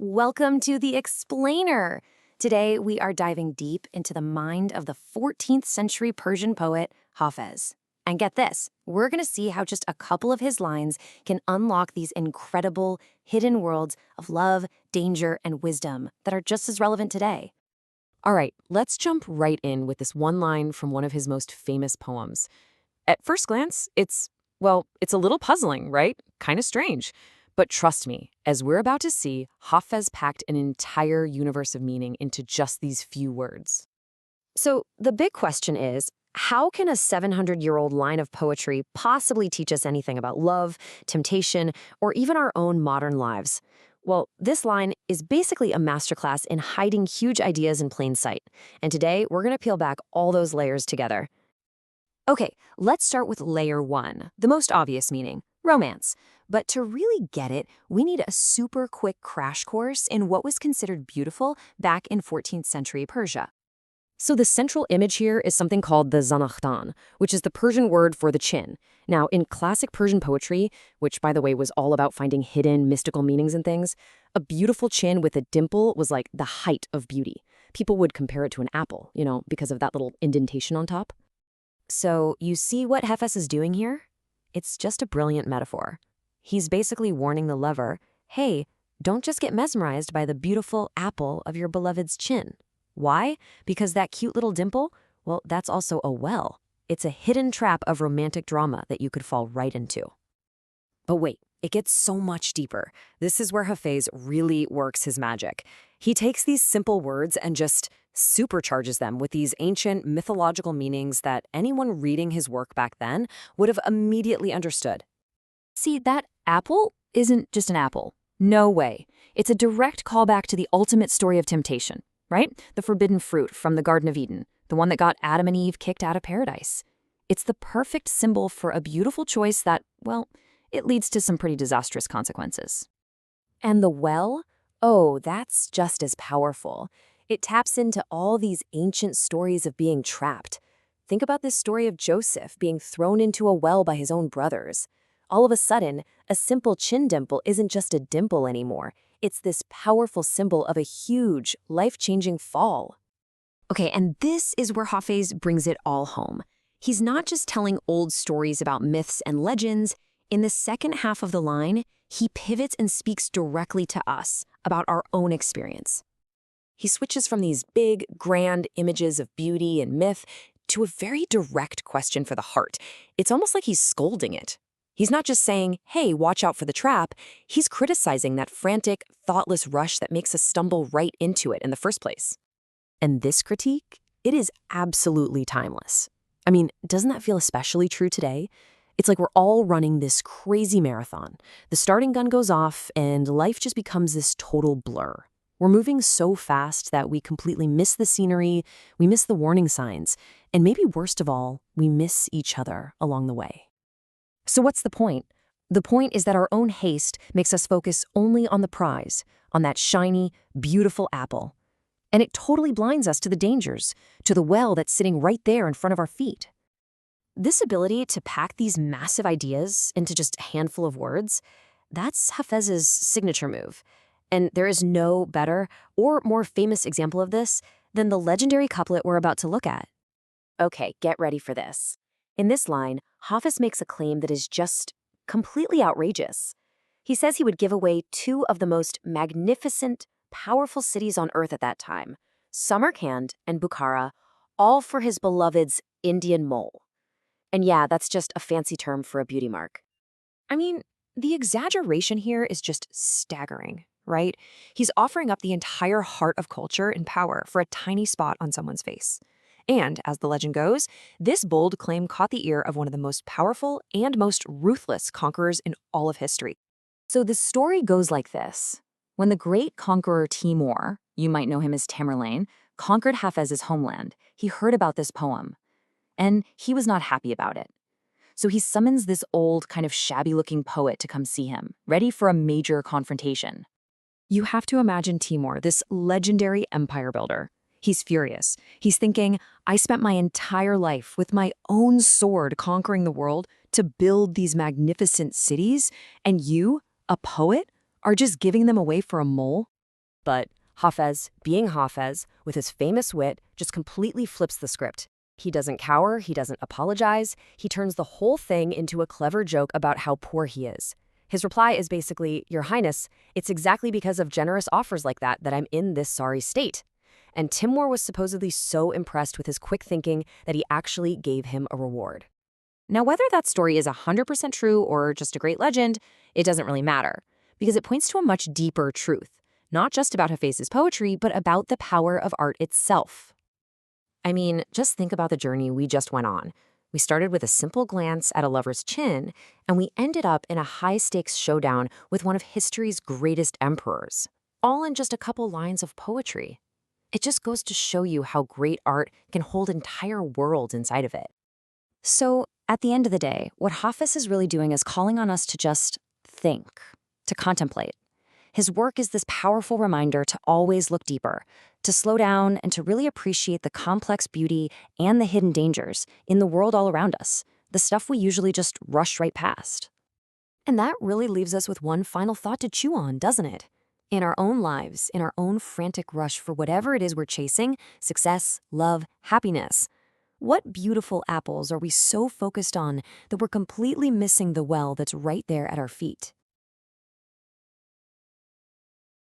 Welcome to The Explainer. Today, we are diving deep into the mind of the 14th century Persian poet Hafez. And get this, we're going to see how just a couple of his lines can unlock these incredible, hidden worlds of love, danger, and wisdom that are just as relevant today. All right, let's jump right in with this one line from one of his most famous poems. At first glance, it's a little puzzling, right? Kind of strange. But trust me, as we're about to see, Hafez packed an entire universe of meaning into just these few words. So, the big question is, how can a 700-year-old line of poetry possibly teach us anything about love, temptation, or even our own modern lives? Well, this line is basically a masterclass in hiding huge ideas in plain sight. And today, we're going to peel back all those layers together. Okay, let's start with layer one, the most obvious meaning, romance. But to really get it, we need a super quick crash course in what was considered beautiful back in 14th century Persia. So the central image here is something called the zanakhtan, which is the Persian word for the chin. Now, in classic Persian poetry, which by the way was all about finding hidden mystical meanings and things, a beautiful chin with a dimple was like the height of beauty. People would compare it to an apple, because of that little indentation on top. So you see what Hafez is doing here? It's just a brilliant metaphor. He's basically warning the lover, hey, don't just get mesmerized by the beautiful apple of your beloved's chin. Why? Because that cute little dimple, well, that's also a well. It's a hidden trap of romantic drama that you could fall right into. But wait, it gets so much deeper. This is where Hafez really works his magic. He takes these simple words and just supercharges them with these ancient mythological meanings that anyone reading his work back then would have immediately understood. See, that apple isn't just an apple. No way. It's a direct callback to the ultimate story of temptation, right? The forbidden fruit from the Garden of Eden, the one that got Adam and Eve kicked out of paradise. It's the perfect symbol for a beautiful choice that, well, it leads to some pretty disastrous consequences. And the well? Oh, that's just as powerful. It taps into all these ancient stories of being trapped. Think about this story of Joseph being thrown into a well by his own brothers. All of a sudden, a simple chin dimple isn't just a dimple anymore. It's this powerful symbol of a huge, life-changing fall. Okay, and this is where Hafez brings it all home. He's not just telling old stories about myths and legends. In the second half of the line, he pivots and speaks directly to us about our own experience. He switches from these big, grand images of beauty and myth to a very direct question for the heart. It's almost like he's scolding it. He's not just saying, hey, watch out for the trap. He's criticizing that frantic, thoughtless rush that makes us stumble right into it in the first place. And this critique, it is absolutely timeless. I mean, doesn't that feel especially true today? It's like we're all running this crazy marathon. The starting gun goes off, and life just becomes this total blur. We're moving so fast that we completely miss the scenery, we miss the warning signs, and maybe worst of all, we miss each other along the way. So what's the point? The point is that our own haste makes us focus only on the prize, on that shiny, beautiful apple. And it totally blinds us to the dangers, to the well that's sitting right there in front of our feet. This ability to pack these massive ideas into just a handful of words, that's Hafez's signature move. And there is no better or more famous example of this than the legendary couplet we're about to look at. Okay, get ready for this. In this line, Hafez makes a claim that is just completely outrageous. He says he would give away two of the most magnificent, powerful cities on earth at that time, Samarkand and Bukhara, all for his beloved's Indian mole. And yeah, that's just a fancy term for a beauty mark. I mean, the exaggeration here is just staggering, right? He's offering up the entire heart of culture and power for a tiny spot on someone's face. And, as the legend goes, this bold claim caught the ear of one of the most powerful and most ruthless conquerors in all of history. So the story goes like this. When the great conqueror Timur, you might know him as Tamerlane, conquered Hafez's homeland, he heard about this poem. And he was not happy about it. So he summons this old, kind of shabby-looking poet to come see him, ready for a major confrontation. You have to imagine Timur, this legendary empire builder. He's furious. He's thinking, I spent my entire life with my own sword conquering the world to build these magnificent cities, and you, a poet, are just giving them away for a mole? But Hafez, being Hafez, with his famous wit, just completely flips the script. He doesn't cower, he doesn't apologize, he turns the whole thing into a clever joke about how poor he is. His reply is basically, Your Highness, it's exactly because of generous offers like that I'm in this sorry state. And Timur was supposedly so impressed with his quick thinking that he actually gave him a reward. Now, whether that story is 100% true or just a great legend, it doesn't really matter, because it points to a much deeper truth, not just about Hafez's poetry, but about the power of art itself. I mean, just think about the journey we just went on. We started with a simple glance at a lover's chin, and we ended up in a high-stakes showdown with one of history's greatest emperors, all in just a couple lines of poetry. It just goes to show you how great art can hold entire worlds inside of it. So, at the end of the day, what Hafez is really doing is calling on us to just think, to contemplate. His work is this powerful reminder to always look deeper, to slow down and to really appreciate the complex beauty and the hidden dangers in the world all around us, the stuff we usually just rush right past. And that really leaves us with one final thought to chew on, doesn't it? In our own lives, in our own frantic rush for whatever it is we're chasing, success, love, happiness, what beautiful apples are we so focused on that we're completely missing the well that's right there at our feet?